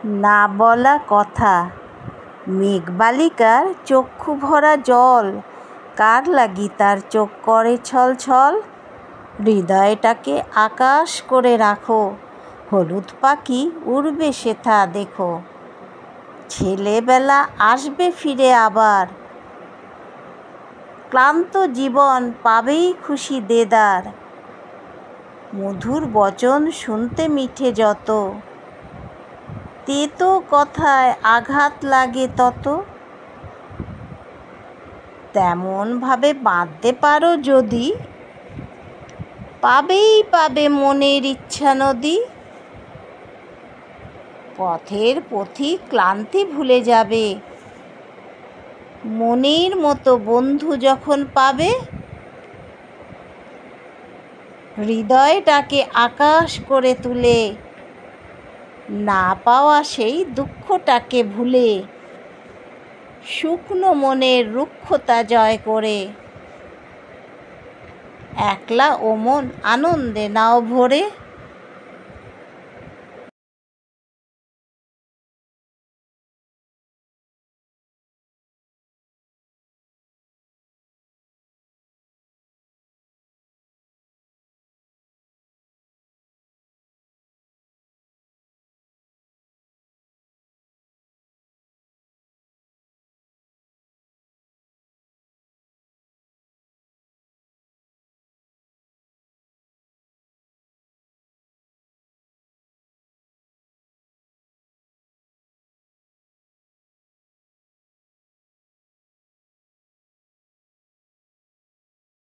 না বলা কথা। মেঘবালিকার চক্ষু ভরা জল, কার লাগি তার চোখ করে ছলছল। হৃদয়টাকে আকাশ করে রাখো, হলুদ পাখি উড়বে সেথা দেখো। ছেলেবেলা আসবে ফিরে আবার, ক্লান্ত জীবন পাবেই খুশি দেদার। মধুর বচন শুনতে মিঠে যত, তেতো কথায় আঘাত লাগে তত। তেমনভাবে বাঁধতে পারো যদি, পাবেই পাবে মনের ইচ্ছা নদী। পথের পথিক ক্লান্তি ভুলে যাবে, মনের মতো বন্ধু যখন পাবে। হৃদয়টাকে আকাশ করে তুলে, না পাওয়া সেই দুঃখটাকে ভুলে। শুকনো মনের রুক্ষতা জয় করে, একলা ও মন আনন্দে নাও ভরে।